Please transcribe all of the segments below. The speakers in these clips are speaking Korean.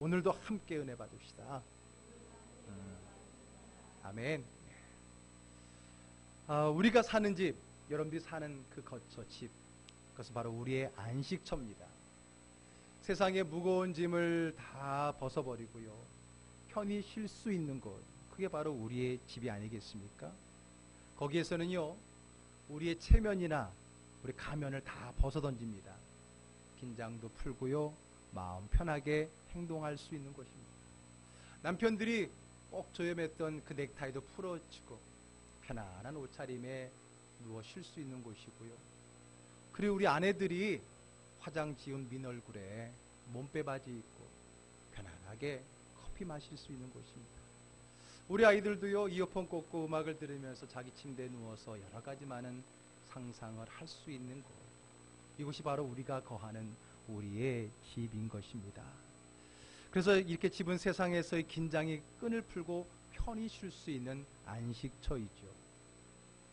오늘도 함께 은혜 받읍시다. 아멘. 우리가 사는 집, 여러분들이 사는 그 거처 집, 그것은 바로 우리의 안식처입니다. 세상의 무거운 짐을 다 벗어버리고요, 편히 쉴 수 있는 곳, 그게 바로 우리의 집이 아니겠습니까? 거기에서는요, 우리의 체면이나 우리 가면을 다 벗어던집니다. 긴장도 풀고요, 마음 편하게 행동할 수 있는 곳입니다. 남편들이 꼭 조여맸던 그 넥타이도 풀어지고 편안한 옷차림에 누워 쉴 수 있는 곳이고요. 그리고 우리 아내들이 화장 지운 민 얼굴에 몸빼 바지 입고 편안하게 커피 마실 수 있는 곳입니다. 우리 아이들도요, 이어폰 꽂고 음악을 들으면서 자기 침대에 누워서 여러 가지 많은 상상을 할 수 있는 곳, 이곳이 바로 우리가 거하는 우리의 집인 것입니다. 그래서 이렇게 집은 세상에서의 긴장의 끈을 풀고 편히 쉴 수 있는 안식처이죠.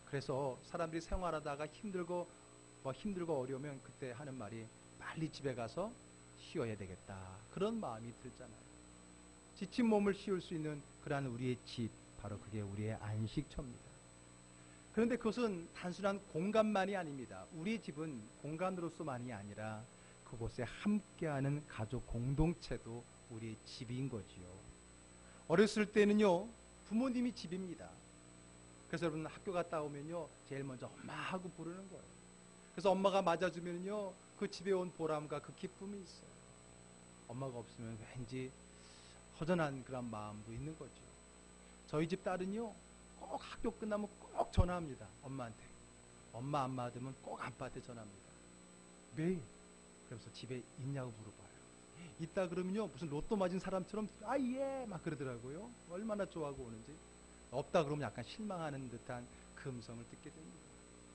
그래서 사람들이 생활하다가 힘들고 어려우면 그때 하는 말이 빨리 집에 가서 쉬어야 되겠다, 그런 마음이 들잖아요. 지친 몸을 씌울 수 있는 그러한 우리의 집, 바로 그게 우리의 안식처입니다. 그런데 그것은 단순한 공간만이 아닙니다. 우리의 집은 공간으로서만이 아니라 그곳에 함께하는 가족 공동체도 우리의 집인 거지요. 어렸을 때는요, 부모님이 집입니다. 그래서 여러분 학교 갔다 오면요, 제일 먼저 엄마 하고 부르는 거예요. 그래서 엄마가 맞아주면요, 그 집에 온 보람과 그 기쁨이 있어요. 엄마가 없으면 왠지 허전한 그런 마음도 있는 거죠. 저희 집 딸은요, 꼭 학교 끝나면 꼭 전화합니다. 엄마한테. 엄마 안 받으면 꼭 아빠한테 전화합니다. 매일. 그래서 집에 있냐고 물어봐요. 있다 그러면요, 무슨 로또 맞은 사람처럼 예 막 그러더라고요. 얼마나 좋아하고 오는지. 없다 그러면 약간 실망하는 듯한 그 음성을 듣게 됩니다.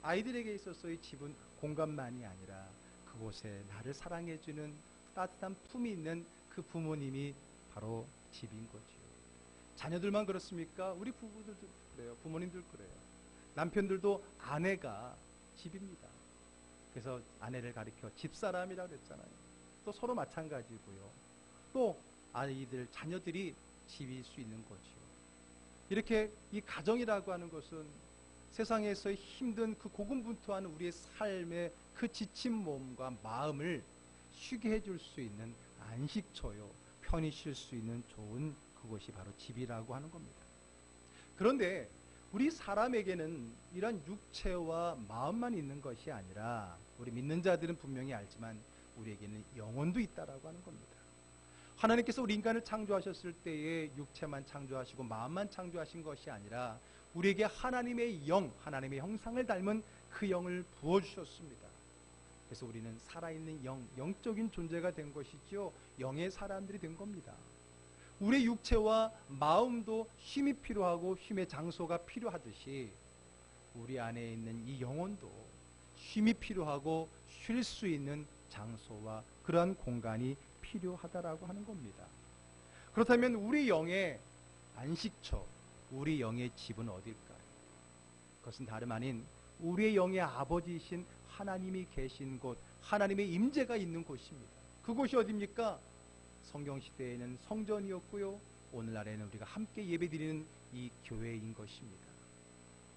아이들에게 있어서의 집은 공간만이 아니라 그곳에 나를 사랑해주는 따뜻한 품이 있는 그 부모님이 바로 집인 거지요. 자녀들만 그렇습니까? 우리 부부들도 그래요. 부모님들 그래요. 남편들도 아내가 집입니다. 그래서 아내를 가리켜 집사람이라고 그랬잖아요. 또 서로 마찬가지고요. 또 아이들, 자녀들이 집일 수 있는 거지요. 이렇게 이 가정이라고 하는 것은 세상에서의 힘든 그 고군분투한 우리의 삶의 그 지친 몸과 마음을 쉬게 해줄 수 있는 안식처요, 편히 쉴 수 있는 좋은 그것이 바로 집이라고 하는 겁니다. 그런데 우리 사람에게는 이런 육체와 마음만 있는 것이 아니라, 우리 믿는 자들은 분명히 알지만 우리에게는 영혼도 있다라고 하는 겁니다. 하나님께서 우리 인간을 창조하셨을 때에 육체만 창조하시고 마음만 창조하신 것이 아니라 우리에게 하나님의 영, 하나님의 형상을 닮은 그 영을 부어주셨습니다. 그래서 우리는 살아있는 영적인 존재가 된 것이죠. 영의 사람들이 된 겁니다. 우리의 육체와 마음도 쉼이 필요하고 쉼의 장소가 필요하듯이 우리 안에 있는 이 영혼도 쉼이 필요하고 쉴 수 있는 장소와 그러한 공간이 필요하다라고 하는 겁니다. 그렇다면 우리 영의 안식처, 우리 영의 집은 어딜까요? 그것은 다름 아닌 우리의 영의 아버지이신 하나님이 계신 곳, 하나님의 임재가 있는 곳입니다. 그곳이 어디입니까? 성경시대에는 성전이었고요, 오늘날에는 우리가 함께 예배드리는 이 교회인 것입니다.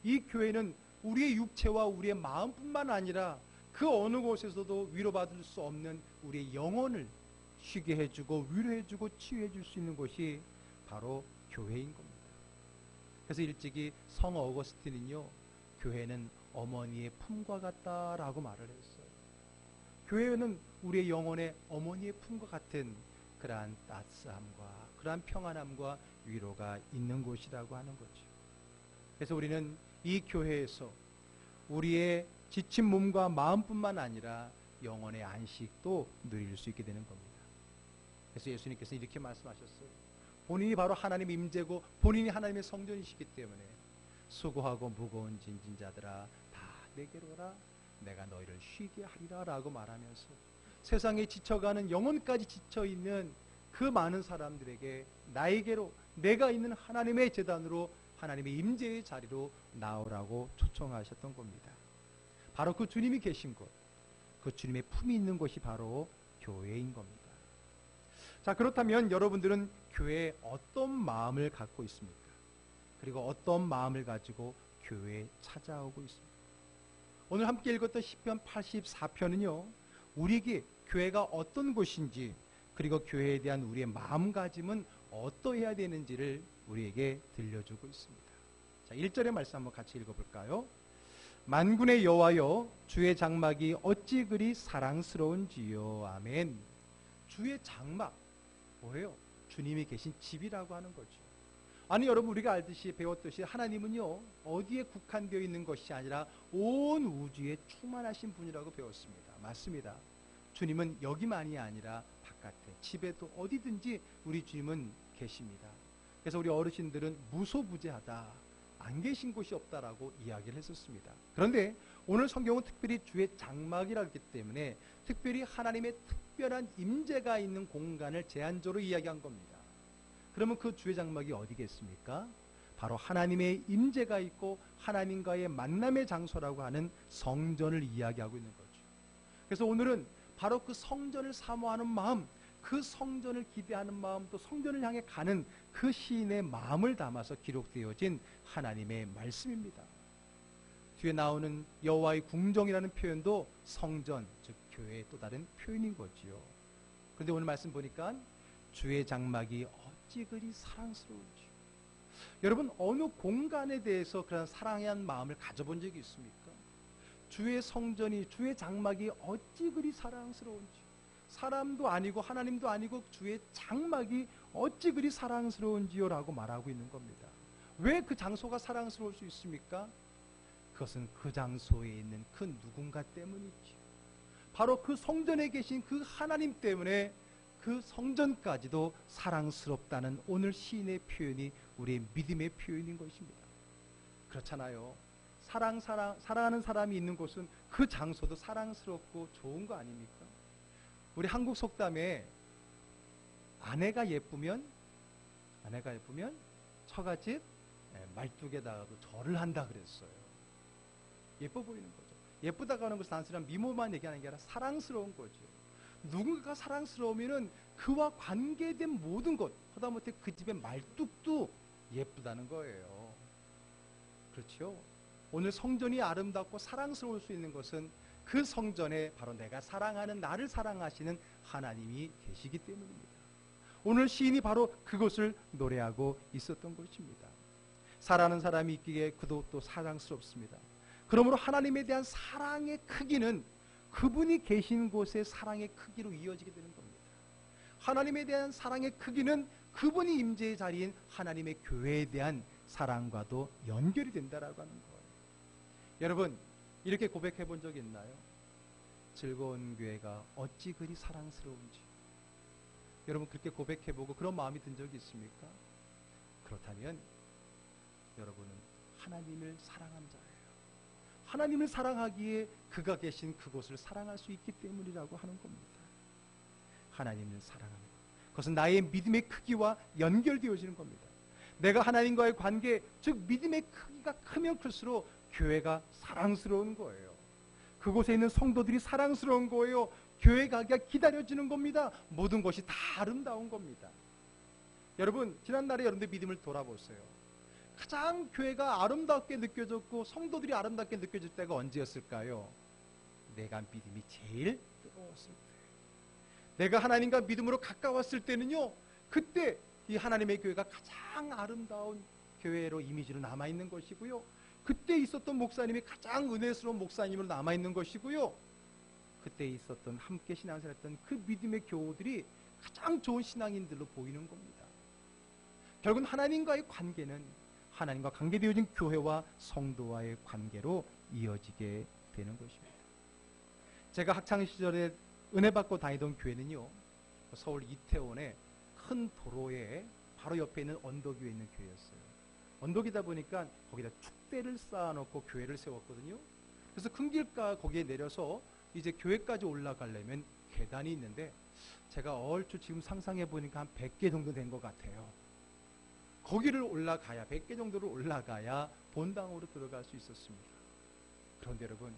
이 교회는 우리의 육체와 우리의 마음뿐만 아니라 그 어느 곳에서도 위로받을 수 없는 우리의 영혼을 쉬게 해주고 위로해주고 치유해줄 수 있는 곳이 바로 교회인 겁니다. 그래서 일찍이 성 어거스틴은요, 교회는 어머니의 품과 같다라고 말을 했어요. 교회는 우리의 영혼의 어머니의 품과 같은 그러한 따스함과 그러한 평안함과 위로가 있는 곳이라고 하는 거죠. 그래서 우리는 이 교회에서 우리의 지친 몸과 마음뿐만 아니라 영혼의 안식도 누릴 수 있게 되는 겁니다. 그래서 예수님께서 이렇게 말씀하셨어요. 본인이 바로 하나님의 임재고 본인이 하나님의 성전이시기 때문에 수고하고 무거운 짐진 자들아 다 내게로 오라, 내가 너희를 쉬게 하리라 라고 말하면서 세상에 지쳐가는, 영혼까지 지쳐있는 그 많은 사람들에게 나에게로, 내가 있는 하나님의 제단으로, 하나님의 임재의 자리로 나오라고 초청하셨던 겁니다. 바로 그 주님이 계신 곳, 그 주님의 품이 있는 곳이 바로 교회인 겁니다. 자, 그렇다면 여러분들은 교회에 어떤 마음을 갖고 있습니까? 그리고 어떤 마음을 가지고 교회에 찾아오고 있습니까? 오늘 함께 읽었던 시편 84편은요, 우리에게 교회가 어떤 곳인지, 그리고 교회에 대한 우리의 마음가짐은 어떠해야 되는지를 우리에게 들려주고 있습니다. 자, 1절의 말씀 한번 같이 읽어볼까요? 만군의 여호와여, 주의 장막이 어찌 그리 사랑스러운지요. 아멘. 주의 장막, 뭐예요? 주님이 계신 집이라고 하는 거죠. 아니, 여러분, 우리가 알듯이 배웠듯이 하나님은요, 어디에 국한되어 있는 것이 아니라 온 우주에 충만하신 분이라고 배웠습니다. 맞습니다. 주님은 여기만이 아니라 바깥에, 집에도 어디든지 우리 주님은 계십니다. 그래서 우리 어르신들은 무소부재하다, 안 계신 곳이 없다라고 이야기를 했었습니다. 그런데 오늘 성경은 특별히 주의 장막이라고 했기 때문에 특별히 하나님의 특별한 임재가 있는 공간을 제한적으로 이야기한 겁니다. 그러면 그 주의 장막이 어디겠습니까? 바로 하나님의 임재가 있고 하나님과의 만남의 장소라고 하는 성전을 이야기하고 있는 거죠. 그래서 오늘은 바로 그 성전을 사모하는 마음, 그 성전을 기대하는 마음, 또 성전을 향해 가는 그 시인의 마음을 담아서 기록되어진 하나님의 말씀입니다. 뒤에 나오는 여호와의 궁정이라는 표현도 성전, 즉 교회의 또 다른 표현인 거지요. 그런데 오늘 말씀 보니까 주의 장막이 어찌 그리 사랑스러운지. 여러분, 어느 공간에 대해서 그런 사랑한 마음을 가져본 적이 있습니까? 주의 성전이, 주의 장막이 어찌 그리 사랑스러운지. 사람도 아니고 하나님도 아니고 주의 장막이 어찌 그리 사랑스러운지요 라고 말하고 있는 겁니다. 왜 그 장소가 사랑스러울 수 있습니까? 그것은 그 장소에 있는 그 누군가 때문이지. 바로 그 성전에 계신 그 하나님 때문에 그 성전까지도 사랑스럽다는 오늘 시인의 표현이 우리의 믿음의 표현인 것입니다. 그렇잖아요. 사랑하는 사람이 있는 곳은 그 장소도 사랑스럽고 좋은 거 아닙니까? 우리 한국 속담에 아내가 예쁘면 처갓집 말뚝에다가도 절을 한다 그랬어요. 예뻐 보이는 거죠. 예쁘다고 하는 것은 단순한 미모만 얘기하는 게 아니라 사랑스러운 거죠. 누군가가 사랑스러우면은 그와 관계된 모든 것, 하다못해 그 집의 말뚝도 예쁘다는 거예요. 그렇죠? 오늘 성전이 아름답고 사랑스러울 수 있는 것은 그 성전에 바로 내가 사랑하는, 나를 사랑하시는 하나님이 계시기 때문입니다. 오늘 시인이 바로 그것을 노래하고 있었던 것입니다. 사랑하는 사람이 있기에 그도 또 사랑스럽습니다. 그러므로 하나님에 대한 사랑의 크기는 그분이 계신 곳의 사랑의 크기로 이어지게 되는 겁니다. 하나님에 대한 사랑의 크기는 그분이 임재의 자리인 하나님의 교회에 대한 사랑과도 연결이 된다라고 하는 거예요. 여러분, 이렇게 고백해 본 적이 있나요? 즐거운 교회가 어찌 그리 사랑스러운지. 여러분, 그렇게 고백해 보고 그런 마음이 든 적이 있습니까? 그렇다면 여러분은 하나님을 사랑한 자예요. 하나님을 사랑하기에 그가 계신 그곳을 사랑할 수 있기 때문이라고 하는 겁니다. 하나님을 사랑하는 것, 그것은 나의 믿음의 크기와 연결되어지는 겁니다. 내가 하나님과의 관계, 즉 믿음의 크기가 크면 클수록 교회가 사랑스러운 거예요. 그곳에 있는 성도들이 사랑스러운 거예요. 교회 가기가 기다려지는 겁니다. 모든 것이 다 아름다운 겁니다. 여러분, 지난날에 여러분들 믿음을 돌아보세요. 가장 교회가 아름답게 느껴졌고 성도들이 아름답게 느껴질 때가 언제였을까요? 내가 믿음이 제일 뜨거웠을 때, 내가 하나님과 믿음으로 가까웠을 때는요, 그때 이 하나님의 교회가 가장 아름다운 교회로 이미지로 남아있는 것이고요, 그때 있었던 목사님이 가장 은혜스러운 목사님으로 남아있는 것이고요, 그때 있었던 함께 신앙생활했던 그 믿음의 교우들이 가장 좋은 신앙인들로 보이는 겁니다. 결국은 하나님과의 관계는 하나님과 관계되어진 교회와 성도와의 관계로 이어지게 되는 것입니다. 제가 학창시절에 은혜 받고 다니던 교회는요, 서울 이태원의 큰 도로에 바로 옆에 있는 언덕 위에 있는 교회였어요. 언덕이다 보니까 거기다 축대를 쌓아놓고 교회를 세웠거든요. 그래서 큰 길가 거기에 내려서 이제 교회까지 올라가려면 계단이 있는데, 제가 얼추 지금 상상해 보니까 한 100개 정도 된 것 같아요. 거기를 올라가야, 100개 정도를 올라가야 본당으로 들어갈 수 있었습니다. 그런데 여러분,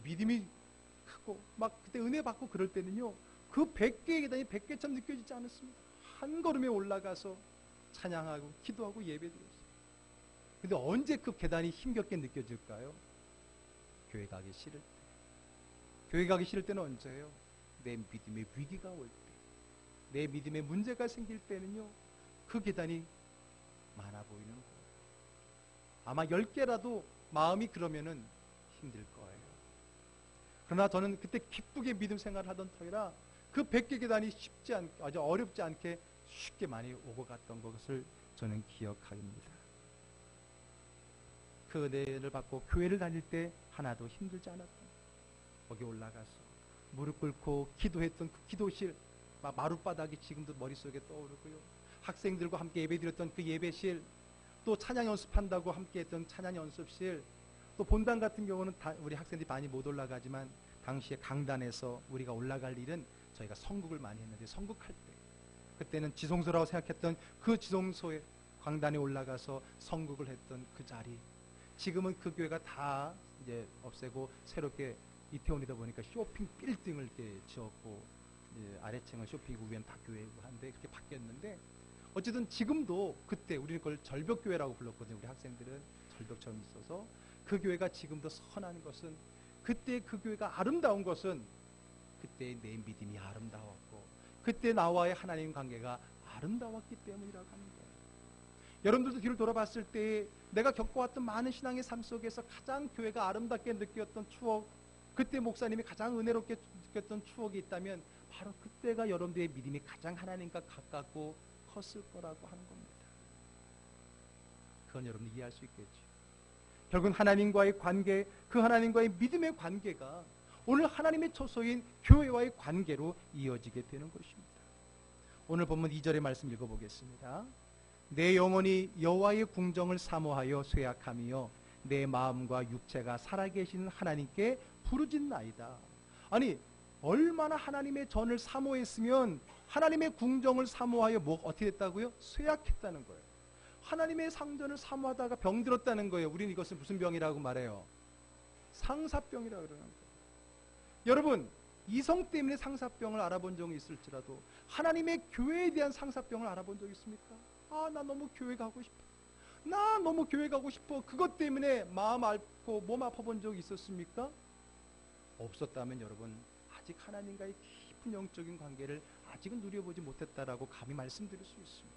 믿음이 크고 막 그때 은혜 받고 그럴 때는요, 그 100개의 계단이 100개처럼 느껴지지 않았습니다. 한 걸음에 올라가서 찬양하고 기도하고 예배드렸어요. 근데 언제 그 계단이 힘겹게 느껴질까요? 교회 가기 싫을 때. 교회 가기 싫을 때는 언제예요? 내 믿음의 위기가 올 때, 내 믿음의 문제가 생길 때는요, 그 계단이 많아 보이는 거예요. 아마 10개라도 마음이 그러면은 힘들 거예요. 그러나 저는 그때 기쁘게 믿음 생활을 하던 터이라 그 100개 계단이 아주 어렵지 않게 쉽게 많이 오고 갔던 것을 저는 기억합니다. 그 은혜를 받고 교회를 다닐 때 하나도 힘들지 않았던, 거기 올라가서 무릎 꿇고 기도했던 그 기도실, 마룻바닥이 지금도 머릿속에 떠오르고요. 학생들과 함께 예배드렸던 그 예배실, 또 찬양 연습한다고 함께 했던 찬양 연습실, 또 본당 같은 경우는 우리 학생들이 많이 못 올라가지만 당시에 강단에서 우리가 올라갈 일은 저희가 선국을 많이 했는데, 선국할 때 그때는 지성소라고 생각했던 그 지성소에 강단에 올라가서 선국을 했던 그 자리, 지금은 그 교회가 다 이제 없애고 새롭게 이태원이다 보니까 쇼핑 빌딩을 이렇게 지었고, 아래층은 쇼핑이고 위엔 다 교회고 한데 그렇게 바뀌었는데, 어쨌든 지금도 그때 우리는 그걸 절벽교회라고 불렀거든요. 우리 학생들은 절벽처럼 있어서 그 교회가 지금도 선한 것은, 그때 그 교회가 아름다운 것은 그때 내 믿음이 아름다웠고 그때 나와의 하나님 관계가 아름다웠기 때문이라고 하는 거예요. 여러분들도 뒤를 돌아봤을 때 내가 겪어왔던 많은 신앙의 삶 속에서 가장 교회가 아름답게 느꼈던 추억, 그때 목사님이 가장 은혜롭게 느꼈던 추억이 있다면 바로 그때가 여러분들의 믿음이 가장 하나님과 가깝고 컸을 거라고 하는 겁니다. 그건 여러분 이해할 수 있겠죠. 결국은 하나님과의 관계, 그 하나님과의 믿음의 관계가 오늘 하나님의 처소인 교회와의 관계로 이어지게 되는 것입니다. 오늘 본문 2절의 말씀 읽어보겠습니다. 내 영혼이 여호와의 궁정을 사모하여 쇠약하며 내 마음과 육체가 살아계신 하나님께 부르짖나이다. 아니, 얼마나 하나님의 전을 사모했으면 하나님의 궁정을 사모하여 어떻게 됐다고요? 쇠약했다는 거예요. 하나님의 상전을 사모하다가 병들었다는 거예요. 우리는 이것을 무슨 병이라고 말해요? 상사병이라고 그러는 거예요. 여러분, 이성 때문에 상사병을 알아본 적이 있을지라도 하나님의 교회에 대한 상사병을 알아본 적 있습니까? 아, 나 너무 교회 가고 싶어. 나 너무 교회 가고 싶어. 그것 때문에 마음 앓고 몸 아파본 적이 있었습니까? 없었다면 여러분, 아직 하나님과의 깊은 영적인 관계를 아직은 누려보지 못했다라고 감히 말씀드릴 수 있습니다.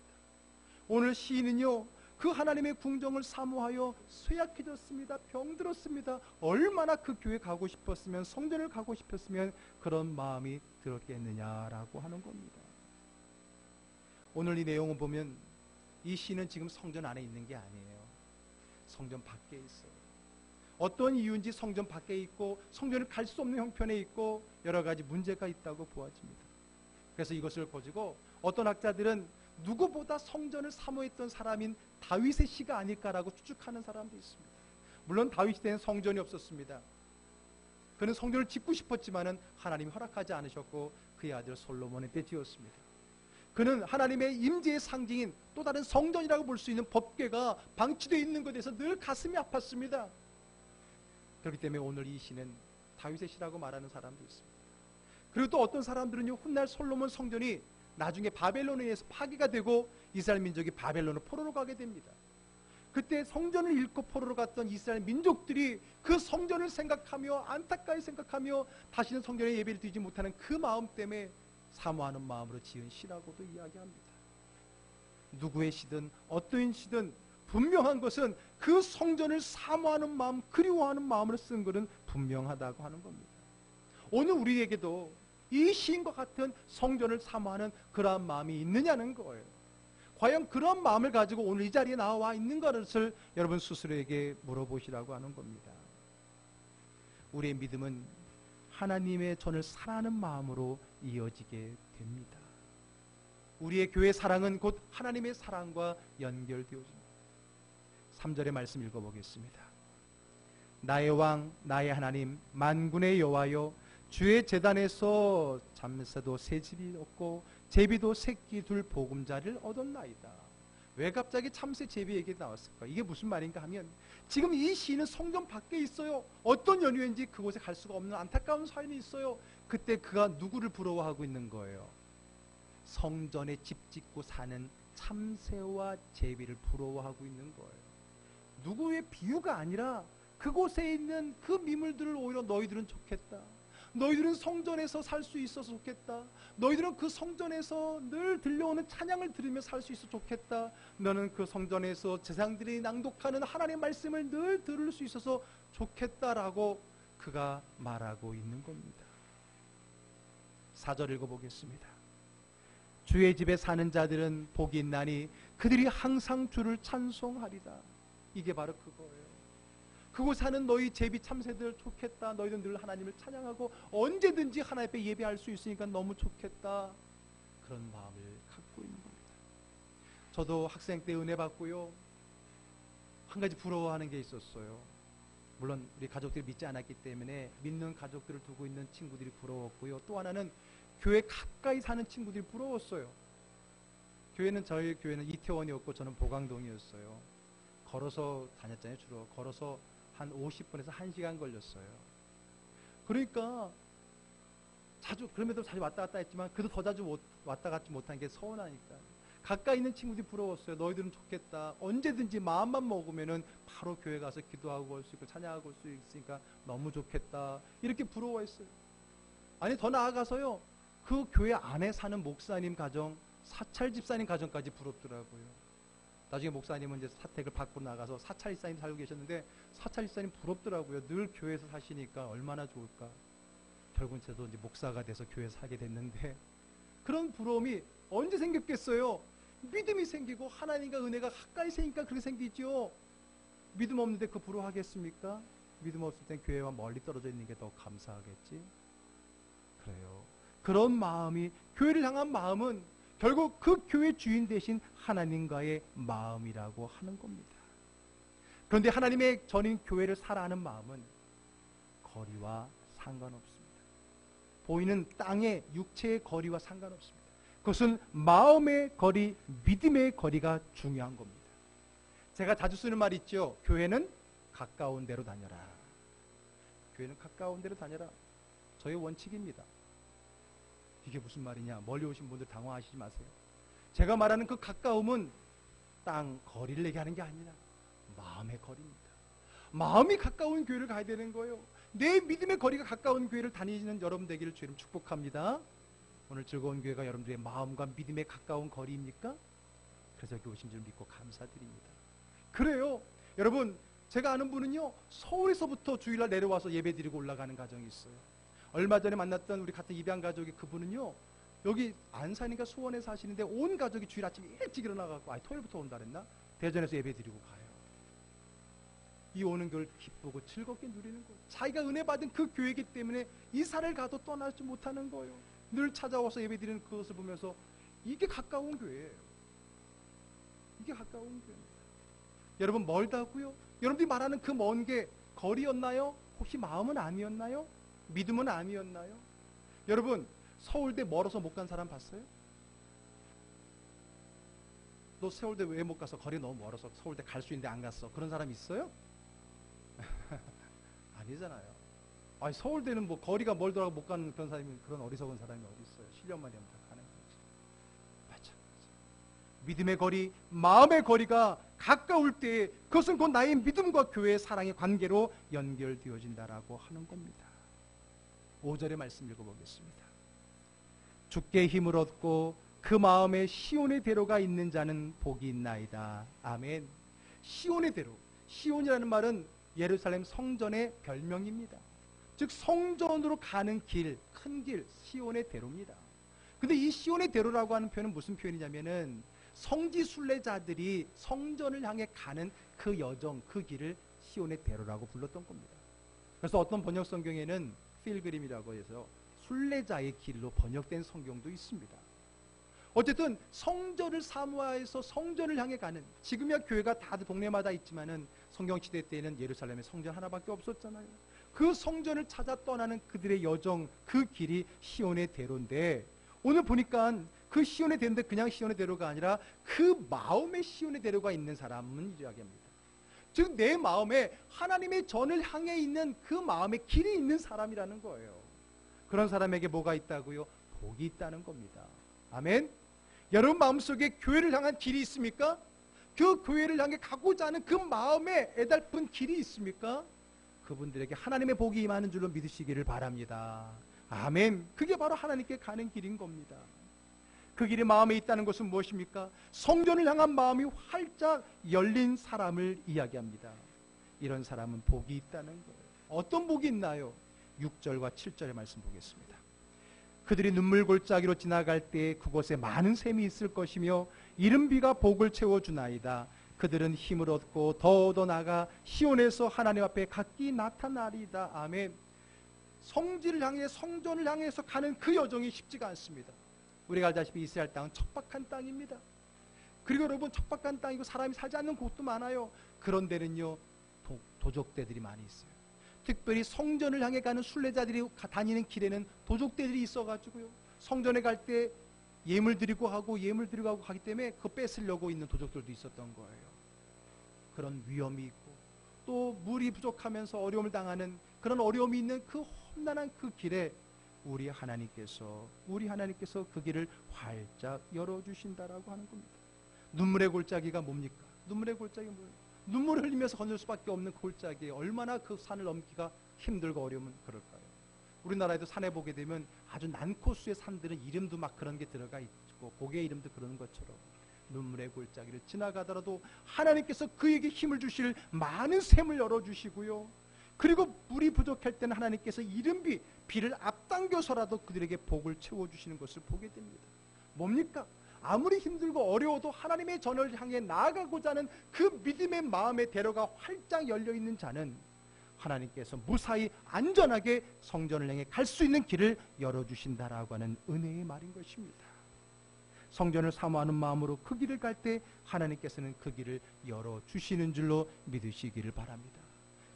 오늘 시인은요, 그 하나님의 궁정을 사모하여 쇠약해졌습니다. 병들었습니다. 얼마나 그 교회 가고 싶었으면, 성전을 가고 싶었으면 그런 마음이 들었겠느냐라고 하는 겁니다. 오늘 이 내용을 보면 이 시인은 지금 성전 안에 있는 게 아니에요. 성전 밖에 있어요. 어떤 이유인지 성전 밖에 있고 성전을 갈 수 없는 형편에 있고 여러 가지 문제가 있다고 보아집니다. 그래서 이것을 가지고 어떤 학자들은 누구보다 성전을 사모했던 사람인 다윗의 시가 아닐까라고 추측하는 사람도 있습니다. 물론 다윗 시대에는 성전이 없었습니다. 그는 성전을 짓고 싶었지만은 하나님이 허락하지 않으셨고 그의 아들 솔로몬의 때 지었습니다. 그는 하나님의 임재의 상징인 또 다른 성전이라고 볼 수 있는 법궤가 방치되어 있는 것에 대해서 늘 가슴이 아팠습니다. 그렇기 때문에 오늘 이 시는 다윗의 시라고 말하는 사람도 있습니다. 그리고 또 어떤 사람들은요, 훗날 솔로몬 성전이 나중에 바벨론에 의해서 파괴가 되고 이스라엘 민족이 바벨론으로 포로로 가게 됩니다. 그때 성전을 잃고 포로로 갔던 이스라엘 민족들이 그 성전을 생각하며 안타까이 생각하며 다시는 성전에 예배를 드리지 못하는 그 마음 때문에 사모하는 마음으로 지은 시라고도 이야기합니다. 누구의 시든 어떤 시든 분명한 것은 그 성전을 사모하는 마음, 그리워하는 마음으로 쓴 글은 분명하다고 하는 겁니다. 오늘 우리에게도 이 시인과 같은 성전을 사모하는 그러한 마음이 있느냐는 거예요. 과연 그런 마음을 가지고 오늘 이 자리에 나와 있는 것을 여러분 스스로에게 물어보시라고 하는 겁니다. 우리의 믿음은 하나님의 전을 사랑하는 마음으로 이어지게 됩니다. 우리의 교회 사랑은 곧 하나님의 사랑과 연결되어집니다. 3절의 말씀 읽어보겠습니다. 나의 왕, 나의 하나님, 만군의 여호와여, 주의 제단에서 잠새도 새 집이 없고 제비도 새끼 둘 보금자리를 얻었나이다. 왜 갑자기 참새 제비 얘기 나왔을까? 이게 무슨 말인가 하면 지금 이 시인은 성전 밖에 있어요. 어떤 연유인지 그곳에 갈 수가 없는 안타까운 사연이 있어요. 그때 그가 누구를 부러워하고 있는 거예요? 성전에 집 짓고 사는 참새와 제비를 부러워하고 있는 거예요. 누구의 비유가 아니라 그곳에 있는 그 미물들을 오히려 너희들은 좋겠다. 너희들은 성전에서 살 수 있어서 좋겠다. 너희들은 그 성전에서 늘 들려오는 찬양을 들으며 살 수 있어서 좋겠다. 너는 그 성전에서 제사장들이 낭독하는 하나님의 말씀을 늘 들을 수 있어서 좋겠다라고 그가 말하고 있는 겁니다. 4절 읽어보겠습니다. 주의 집에 사는 자들은 복이 있나니 그들이 항상 주를 찬송하리다. 이게 바로 그거예요. 그곳 사는 너희 제비 참새들 좋겠다. 너희는 늘 하나님을 찬양하고 언제든지 하나님 앞에 예배할 수 있으니까 너무 좋겠다. 그런 마음을 갖고 있는 겁니다. 저도 학생 때 은혜 받고요, 한 가지 부러워하는 게 있었어요. 물론 우리 가족들이 믿지 않았기 때문에 믿는 가족들을 두고 있는 친구들이 부러웠고요. 또 하나는 교회 가까이 사는 친구들이 부러웠어요. 저희 교회는 이태원이었고 저는 보강동이었어요. 걸어서 다녔잖아요. 주로 걸어서 한 50분에서 1시간 걸렸어요. 그러니까 그럼에도 자주 왔다 갔다 했지만 그래도 더 자주 왔다 갔지 못한 게 서운하니까 가까이 있는 친구들이 부러웠어요. 너희들은 좋겠다. 언제든지 마음만 먹으면은 바로 교회 가서 기도하고 올 수 있고 찬양하고 올 수 있으니까 너무 좋겠다. 이렇게 부러워했어요. 아니 더 나아가서요, 그 교회 안에 사는 목사님 가정, 사찰 집사님 가정까지 부럽더라고요. 나중에 목사님은 이제 사택을 밖으로 나가서 사찰 집사님 살고 계셨는데 사찰 집사님 부럽더라고요. 늘 교회에서 사시니까 얼마나 좋을까. 결국은 저도 이제 목사가 돼서 교회에서 살게 됐는데 그런 부러움이 언제 생겼겠어요? 믿음이 생기고 하나님과 은혜가 가까이 생기니까 그렇게 생기죠. 믿음 없는데 그 부러워하겠습니까? 믿음 없을 땐 교회와 멀리 떨어져 있는 게 더 감사하겠지. 그래요. 그런 마음이, 교회를 향한 마음은 결국 그 교회 주인 되신 하나님과의 마음이라고 하는 겁니다. 그런데 하나님의 전인 교회를 사랑하는 마음은 거리와 상관없습니다. 보이는 땅의 육체의 거리와 상관없습니다. 그것은 마음의 거리, 믿음의 거리가 중요한 겁니다. 제가 자주 쓰는 말 있죠. 교회는 가까운 데로 다녀라. 교회는 가까운 데로 다녀라. 저의 원칙입니다. 이게 무슨 말이냐? 멀리 오신 분들 당황하시지 마세요. 제가 말하는 그 가까움은 땅 거리를 얘기하는 게 아니라 마음의 거리입니다. 마음이 가까운 교회를 가야 되는 거예요. 내 믿음의 거리가 가까운 교회를 다니는 여러분 되기를 주님 축복합니다. 오늘 즐거운 교회가 여러분들의 마음과 믿음의 가까운 거리입니까? 그래서 여기 오신 줄 믿고 감사드립니다. 그래요. 여러분, 제가 아는 분은요, 서울에서부터 주일날 내려와서 예배드리고 올라가는 가정이 있어요. 얼마 전에 만났던 우리 같은 입양 가족이, 그분은요, 여기 안산인가 수원에 사시는데 온 가족이 주일 아침 일찍 일어나가고, 토요일부터 온다 그랬나? 대전에서 예배드리고 가요. 이 오는 걸 기쁘고 즐겁게 누리는 거예요. 자기가 은혜 받은 그 교회이기 때문에 이사를 가도 떠나지 못하는 거예요. 늘 찾아와서 예배드리는 그것을 보면서 이게 가까운 교회예요. 이게 가까운 교회입니다. 여러분, 멀다고요? 여러분들이 말하는 그 먼 게 거리였나요? 혹시 마음은 아니었나요? 믿음은 아니었나요? 여러분, 서울대 멀어서 못 간 사람 봤어요? 너 서울대 왜 못 가서? 거리 너무 멀어서 서울대 갈 수 있는데 안 갔어. 그런 사람 있어요? 아니잖아요. 아니, 서울대는 뭐 거리가 멀더라고 못 가는 그런 사람이, 그런 어리석은 사람이 어디 있어요? 실력만 되면 다 가는 거지. 맞아. 믿음의 거리, 마음의 거리가 가까울 때 그것은 곧 나의 믿음과 교회의 사랑의 관계로 연결되어진다라고 하는 겁니다. 5절의 말씀 읽어보겠습니다. 주께 힘을 얻고 그 마음에 시온의 대로가 있는 자는 복이 있나이다. 아멘. 시온의 대로. 시온이라는 말은 예루살렘 성전의 별명입니다. 즉 성전으로 가는 길, 큰 길, 시온의 대로입니다. 근데 이 시온의 대로라고 하는 표현은 무슨 표현이냐면은 성지 순례자들이 성전을 향해 가는 그 여정, 그 길을 시온의 대로라고 불렀던 겁니다. 그래서 어떤 번역 성경에는 필그림이라고 해서 순례자의 길로 번역된 성경도 있습니다. 어쨌든 성전을 사모해서 성전을 향해 가는, 지금이야 교회가 다들 동네마다 있지만은 성경시대 때에는 예루살렘에 성전 하나밖에 없었잖아요. 그 성전을 찾아 떠나는 그들의 여정, 그 길이 시온의 대로인데, 오늘 보니까 그 시온의 대로인데 그냥 시온의 대로가 아니라 그 마음의 시온의 대로가 있는 사람은 이야기합니다. 즉 내 마음에 하나님의 전을 향해 있는 그 마음의 길이 있는 사람이라는 거예요. 그런 사람에게 뭐가 있다고요? 복이 있다는 겁니다. 아멘. 여러분 마음속에 교회를 향한 길이 있습니까? 그 교회를 향해 가고자 하는 그 마음에 애달픈 길이 있습니까? 그분들에게 하나님의 복이 임하는 줄로 믿으시기를 바랍니다. 아멘. 그게 바로 하나님께 가는 길인 겁니다. 그 길이 마음에 있다는 것은 무엇입니까? 성전을 향한 마음이 활짝 열린 사람을 이야기합니다. 이런 사람은 복이 있다는 거예요. 어떤 복이 있나요? 6절과 7절의 말씀 보겠습니다. 그들이 눈물 골짜기로 지나갈 때 그곳에 많은 샘이 있을 것이며 이른 비가 복을 채워주나이다. 그들은 힘을 얻고 더 나아가 시온에서 하나님 앞에 각기 나타나리이다. 아멘. 성지를 향해 성전을 향해서 가는 그 여정이 쉽지가 않습니다. 우리가 알다시피 이스라엘 땅은 척박한 땅입니다. 그리고 여러분 척박한 땅이고 사람이 살지 않는 곳도 많아요. 그런 데는요 도적대들이 많이 있어요. 특별히 성전을 향해 가는 순례자들이 다니는 길에는 도적대들이 있어가지고요 성전에 갈 때 예물 드리고 하고 가기 때문에 그거 뺏으려고 있는 도적들도 있었던 거예요. 그런 위험이 있고 또 물이 부족하면서 어려움을 당하는 그런 어려움이 있는 그 험난한 그 길에 우리 하나님께서 그 길을 활짝 열어주신다라고 하는 겁니다. 눈물의 골짜기가 뭡니까? 눈물의 골짜기가 뭐예요? 눈물을 흘리면서 건널 수밖에 없는 골짜기에 얼마나 그 산을 넘기가 힘들고 어려우면 그럴까요? 우리나라에도 산에 보게 되면 아주 난코수의 산들은 이름도 막 그런 게 들어가 있고 고개 이름도 그런 것처럼 눈물의 골짜기를 지나가더라도 하나님께서 그에게 힘을 주실 많은 샘을 열어주시고요. 그리고 물이 부족할 때는 하나님께서 이른 비를 앞당겨서라도 그들에게 복을 채워주시는 것을 보게 됩니다. 뭡니까? 아무리 힘들고 어려워도 하나님의 전을 향해 나아가고자 하는 그 믿음의 마음의 대로가 활짝 열려있는 자는 하나님께서 무사히 안전하게 성전을 향해 갈 수 있는 길을 열어주신다라고 하는 은혜의 말인 것입니다. 성전을 사모하는 마음으로 그 길을 갈 때 하나님께서는 그 길을 열어주시는 줄로 믿으시기를 바랍니다.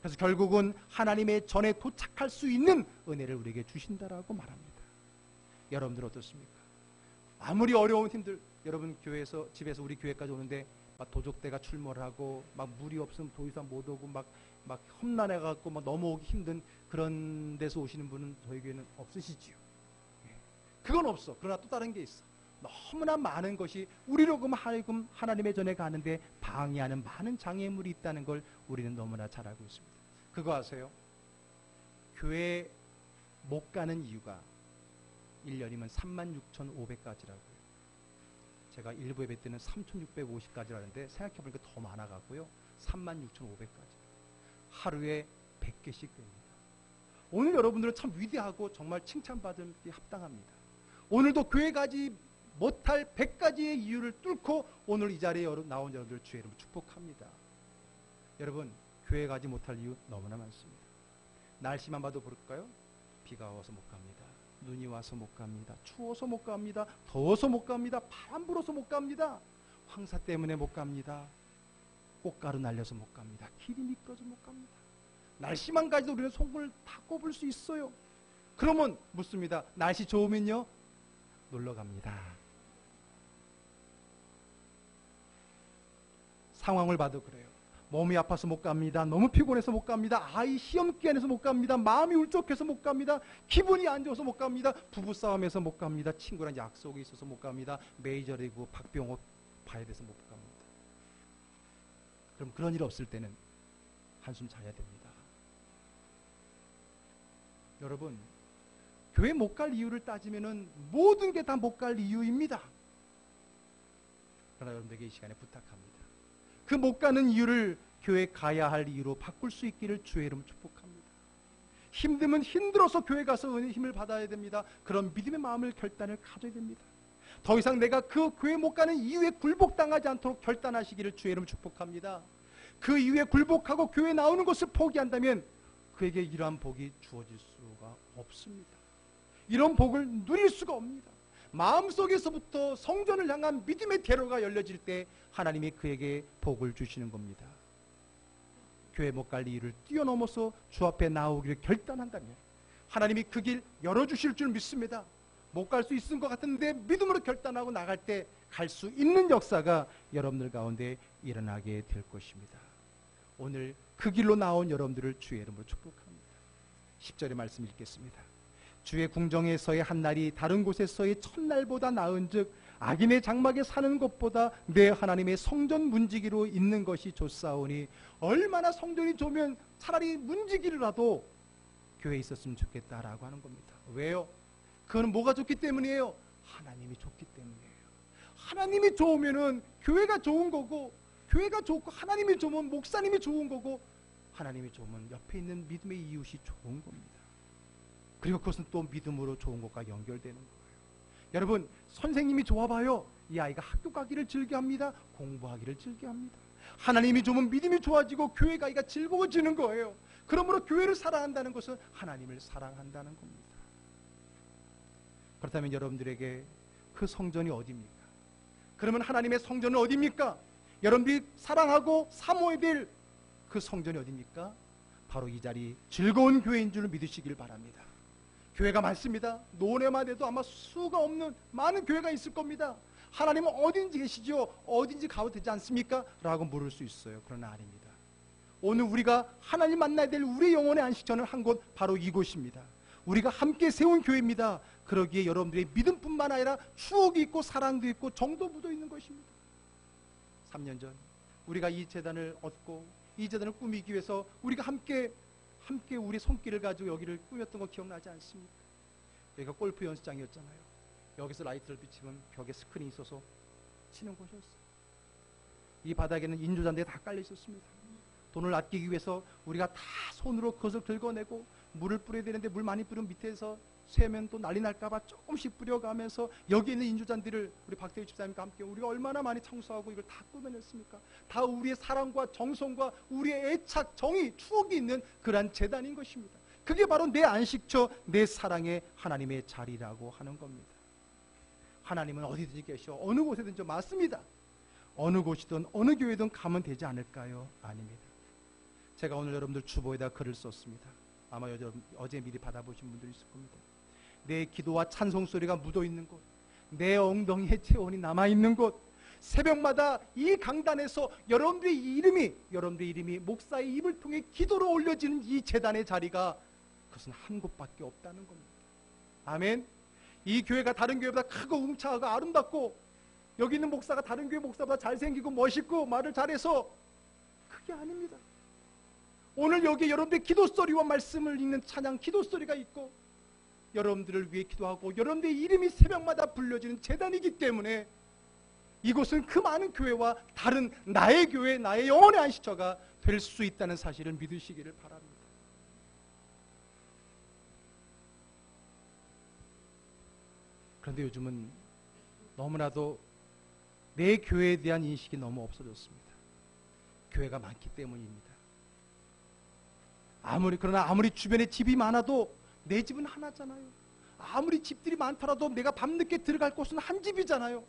그래서 결국은 하나님의 전에 도착할 수 있는 은혜를 우리에게 주신다라고 말합니다. 여러분들 어떻습니까? 아무리 어려운 힘들, 여러분 교회에서 집에서 우리 교회까지 오는데 막 도적대가 출몰을 하고 막 물이 없으면 더 이상 못 오고 막 험난해 갖고 막 넘어오기 힘든 그런 데서 오시는 분은 저희 교회는 없으시지요. 그건 없어. 그러나 또 다른 게 있어. 너무나 많은 것이 우리로 하여금 하나님의 전에 가는데 방해하는 많은 장애물이 있다는 걸 우리는 너무나 잘 알고 있습니다. 그거 아세요? 교회 못 가는 이유가 1년이면 36,500가지라고요. 제가 일부 예배 때는 3,650가지라는데 생각해보니까 더 많아가고요. 36,500가지. 하루에 100개씩 됩니다. 오늘 여러분들은 참 위대하고 정말 칭찬받을 게 합당합니다. 오늘도 교회 가지 못할 100가지의 이유를 뚫고 오늘 이 자리에 나온 여러분들 주의 이름으로 축복합니다. 여러분 교회 가지 못할 이유 너무나 많습니다. 날씨만 봐도 볼까요? 비가 와서 못 갑니다. 눈이 와서 못 갑니다. 추워서 못 갑니다. 더워서 못 갑니다. 바람 불어서 못 갑니다. 황사 때문에 못 갑니다. 꽃가루 날려서 못 갑니다. 길이 미끄러져 못 갑니다. 날씨만 가지도 우리는 손을 다 꼽을 수 있어요. 그러면 묻습니다. 날씨 좋으면요? 놀러 갑니다. 상황을 봐도 그래요. 몸이 아파서 못 갑니다. 너무 피곤해서 못 갑니다. 아이 시험 기간에서 못 갑니다. 마음이 울적해서 못 갑니다. 기분이 안 좋아서 못 갑니다. 부부싸움에서 못 갑니다. 친구랑 약속이 있어서 못 갑니다. 메이저리그 박병호 봐야 돼서 못 갑니다. 그럼 그런 일 없을 때는 한숨 자야 됩니다. 여러분 교회 못 갈 이유를 따지면은 모든 게 다 못 갈 이유입니다. 그러나 여러분들에게 이 시간에 부탁합니다. 그 못 가는 이유를 교회 가야 할 이유로 바꿀 수 있기를 주의 이름으로 축복합니다. 힘들면 힘들어서 교회 가서 은혜 힘을 받아야 됩니다. 그런 믿음의 마음을 결단을 가져야 됩니다. 더 이상 내가 그 교회 못 가는 이유에 굴복당하지 않도록 결단하시기를 주의 이름으로 축복합니다. 그 이유에 굴복하고 교회 나오는 것을 포기한다면 그에게 이러한 복이 주어질 수가 없습니다. 이런 복을 누릴 수가 없습니다. 마음속에서부터 성전을 향한 믿음의 대로가 열려질 때 하나님이 그에게 복을 주시는 겁니다. 교회 못 갈 이유를 뛰어넘어서 주 앞에 나오기를 결단한다면 하나님이 그 길 열어주실 줄 믿습니다. 못 갈 수 있을 것 같은데 믿음으로 결단하고 나갈 때 갈 수 있는 역사가 여러분들 가운데 일어나게 될 것입니다. 오늘 그 길로 나온 여러분들을 주의 이름으로 축복합니다. 10절의 말씀 읽겠습니다. 주의 궁정에서의 한 날이 다른 곳에서의 첫날보다 나은즉 악인의 장막에 사는 것보다 내 하나님의 성전 문지기로 있는 것이 좋사오니, 얼마나 성전이 좋으면 차라리 문지기라도 교회에 있었으면 좋겠다라고 하는 겁니다. 왜요? 그건 뭐가 좋기 때문이에요? 하나님이 좋기 때문이에요. 하나님이 좋으면은 교회가 좋은 거고, 교회가 좋고 하나님이 좋으면 목사님이 좋은 거고, 하나님이 좋으면 옆에 있는 믿음의 이웃이 좋은 겁니다. 그리고 그것은 또 믿음으로 좋은 것과 연결되는 거예요. 여러분, 선생님이 좋아봐요. 이 아이가 학교 가기를 즐겨합니다. 공부하기를 즐겨합니다. 하나님이 좋으면 믿음이 좋아지고 교회 가기가 즐거워지는 거예요. 그러므로 교회를 사랑한다는 것은 하나님을 사랑한다는 겁니다. 그렇다면 여러분들에게 그 성전이 어디입니까? 그러면 하나님의 성전은 어디입니까? 여러분들이 사랑하고 사모해야 될 그 성전이 어디입니까? 바로 이 자리, 즐거운 교회인 줄 믿으시길 바랍니다. 교회가 많습니다. 노래만 해도 아마 수가 없는 많은 교회가 있을 겁니다. 하나님은 어딘지 계시죠? 어딘지 가도 되지 않습니까? 라고 물을 수 있어요. 그러나 아닙니다. 오늘 우리가 하나님 만나야 될 우리 영혼의 안식처는 한 곳, 바로 이곳입니다. 우리가 함께 세운 교회입니다. 그러기에 여러분들의 믿음뿐만 아니라 추억이 있고 사랑도 있고 정도 묻어 있는 것입니다. 3년 전 우리가 이 재단을 얻고 이 재단을 꾸미기 위해서 우리가 함께 우리 손길을 가지고 여기를 꾸몄던 거 기억나지 않습니까? 여기가 골프 연습장이었잖아요. 여기서 라이트를 비치면 벽에 스크린이 있어서 치는 곳이었어요. 이 바닥에는 인조잔디가 다 깔려 있었습니다. 돈을 아끼기 위해서 우리가 다 손으로 그것을 긁어내고 물을 뿌려야 되는데 물 많이 뿌리면 밑에서 새면 또 난리 날까봐 조금씩 뿌려가면서 여기 있는 인조잔디를 우리 박대희 집사님과 함께 우리가 얼마나 많이 청소하고 이걸 다 꾸며냈습니까? 다 우리의 사랑과 정성과 우리의 애착, 정이, 추억이 있는 그러한 재단인 것입니다. 그게 바로 내 안식처, 내 사랑의 하나님의 자리라고 하는 겁니다. 하나님은 어디든지 계셔, 어느 곳에든지 맞습니다. 어느 곳이든 어느 교회든 가면 되지 않을까요? 아닙니다. 제가 오늘 여러분들 주보에다 글을 썼습니다. 아마 어제 미리 받아보신 분들이 있을 겁니다. 내 기도와 찬송 소리가 묻어있는 곳, 내 엉덩이에 체온이 남아있는 곳, 새벽마다 이 강단에서 여러분들의 이름이 목사의 입을 통해 기도로 올려지는 이 제단의 자리가, 그것은 한 곳밖에 없다는 겁니다. 아멘. 이 교회가 다른 교회보다 크고 웅장하고 아름답고 여기 있는 목사가 다른 교회 목사보다 잘생기고 멋있고 말을 잘해서, 그게 아닙니다. 오늘 여기 여러분들의 기도 소리와 말씀을 읽는 찬양 기도 소리가 있고 여러분들을 위해 기도하고 여러분들의 이름이 새벽마다 불려지는 재단이기 때문에 이곳은 그 많은 교회와 다른 나의 교회, 나의 영혼의 안식처가 될 수 있다는 사실을 믿으시기를 바랍니다. 그런데 요즘은 너무나도 내 교회에 대한 인식이 너무 없어졌습니다. 교회가 많기 때문입니다. 그러나 아무리 주변에 집이 많아도 내 집은 하나잖아요. 아무리 집들이 많더라도 내가 밤늦게 들어갈 곳은 한 집이잖아요.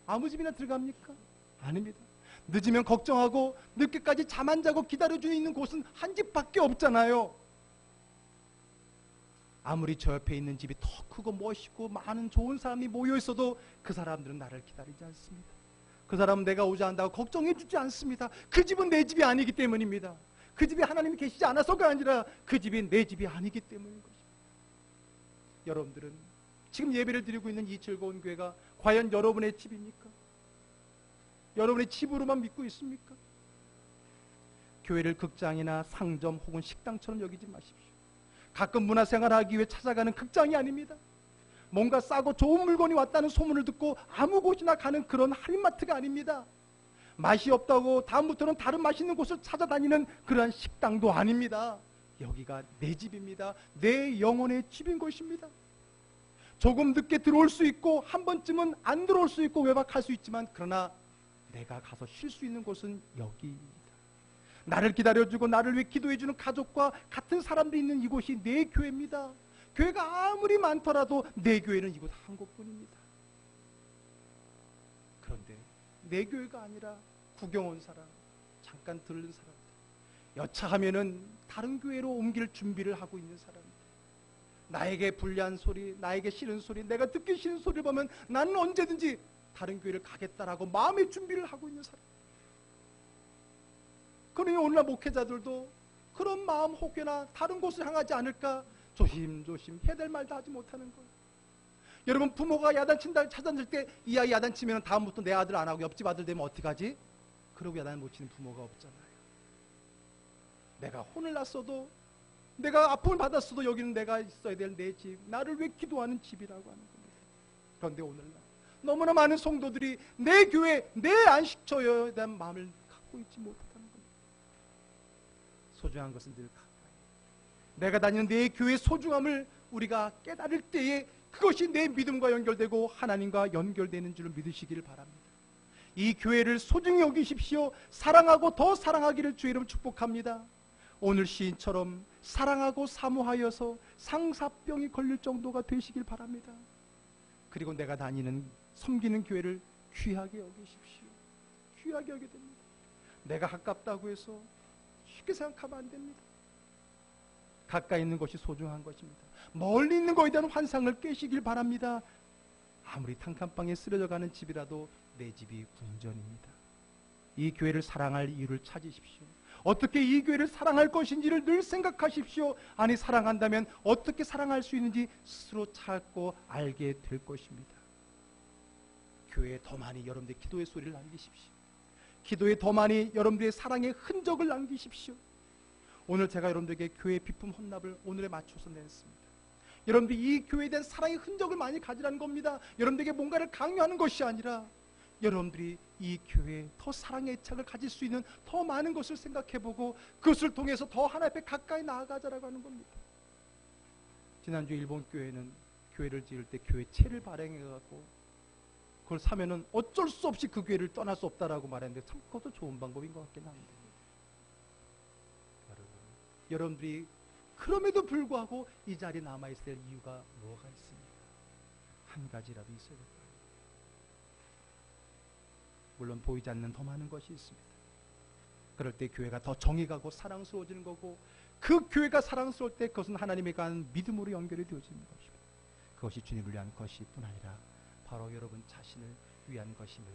아무 집이나 들어갑니까? 아닙니다. 늦으면 걱정하고 늦게까지 잠 안 자고 기다려주는 있는 곳은 한 집밖에 없잖아요. 아무리 저 옆에 있는 집이 더 크고 멋있고 많은 좋은 사람이 모여 있어도 그 사람들은 나를 기다리지 않습니다. 그 사람은 내가 오지 않는다고 걱정해 주지 않습니다. 그 집은 내 집이 아니기 때문입니다. 그 집에 하나님이 계시지 않아서가 아니라 그 집이 내 집이 아니기 때문인 것입니다. 여러분들은 지금 예배를 드리고 있는 이 즐거운 교회가 과연 여러분의 집입니까? 여러분의 집으로만 믿고 있습니까? 교회를 극장이나 상점 혹은 식당처럼 여기지 마십시오. 가끔 문화생활하기 위해 찾아가는 극장이 아닙니다. 뭔가 싸고 좋은 물건이 왔다는 소문을 듣고 아무 곳이나 가는 그런 할인마트가 아닙니다. 맛이 없다고 다음부터는 다른 맛있는 곳을 찾아다니는 그러한 식당도 아닙니다. 여기가 내 집입니다. 내 영혼의 집인 것입니다. 조금 늦게 들어올 수 있고 한 번쯤은 안 들어올 수 있고 외박할 수 있지만, 그러나 내가 가서 쉴 수 있는 곳은 여기입니다. 나를 기다려주고 나를 위해 기도해주는 가족과 같은 사람들이 있는 이곳이 내 교회입니다. 교회가 아무리 많더라도 내 교회는 이곳 한 곳뿐입니다. 그런데 내 교회가 아니라 구경 온 사람, 잠깐 들른 사람, 여차하면은 다른 교회로 옮길 준비를 하고 있는 사람들, 나에게 불리한 소리, 나에게 싫은 소리, 내가 듣기 싫은 소리를 보면 나는 언제든지 다른 교회를 가겠다라고 마음의 준비를 하고 있는 사람. 그러니 오늘날 목회자들도 그런 마음 혹여나 다른 곳을 향하지 않을까, 조심조심 해야 될 말도 하지 못하는 거예요. 여러분, 부모가 야단친다 차단질 때 이 아이 야단치면 다음부터 내 아들 안 하고 옆집 아들 되면 어떡하지? 그러고 야단 못 치는 부모가 없잖아요. 내가 혼을 났어도, 내가 아픔을 받았어도 여기는 내가 있어야 될 내 집, 나를 왜 기도하는 집이라고 하는 겁니다. 그런데 오늘날 너무나 많은 성도들이 내 교회, 내 안식처에 대한 마음을 갖고 있지 못하다는 겁니다. 소중한 것은 늘 가까이, 내가 다니는 내 교회의 소중함을 우리가 깨달을 때에 그것이 내 믿음과 연결되고 하나님과 연결되는 줄을 믿으시기를 바랍니다. 이 교회를 소중히 여기십시오. 사랑하고 더 사랑하기를 주의 이름 축복합니다. 오늘 시인처럼 사랑하고 사모하여서 상사병이 걸릴 정도가 되시길 바랍니다. 그리고 내가 다니는 섬기는 교회를 귀하게 여기십시오. 귀하게 여겨야 됩니다. 내가 가깝다고 해서 쉽게 생각하면 안 됩니다. 가까이 있는 것이 소중한 것입니다. 멀리 있는 것에 대한 환상을 깨시길 바랍니다. 아무리 탕칸방에 쓰러져가는 집이라도 내 집이 궁전입니다. 이 교회를 사랑할 이유를 찾으십시오. 어떻게 이 교회를 사랑할 것인지를 늘 생각하십시오. 아니, 사랑한다면 어떻게 사랑할 수 있는지 스스로 찾고 알게 될 것입니다. 교회에 더 많이 여러분들의 기도의 소리를 남기십시오. 기도에 더 많이 여러분들의 사랑의 흔적을 남기십시오. 오늘 제가 여러분들에게 교회 비품 헌납을 오늘에 맞춰서 냈습니다. 여러분들이 이 교회에 대한 사랑의 흔적을 많이 가지라는 겁니다. 여러분들에게 뭔가를 강요하는 것이 아니라 여러분들이 이 교회에 더 사랑의 애착을 가질 수 있는 더 많은 것을 생각해보고 그것을 통해서 더 하나님 앞에 가까이 나아가자라고 하는 겁니다. 지난주 일본 교회는 교회를 지을 때 교회채를 발행해갖고 그걸 사면은 어쩔 수 없이 그 교회를 떠날 수 없다라고 말했는데 참 그것도 좋은 방법인 것 같긴 합니다. 여러분들이 그럼에도 불구하고 이 자리에 남아있어야 될 이유가 뭐가 있습니까? 한 가지라도 있어야 될 거예요. 물론 보이지 않는 더 많은 것이 있습니다. 그럴 때 교회가 더 정의가고 사랑스러워지는 거고, 그 교회가 사랑스러울 때 그것은 하나님에 관한 믿음으로 연결이 되어지는 것입니다. 그것이 주님을 위한 것이 뿐 아니라 바로 여러분 자신을 위한 것임을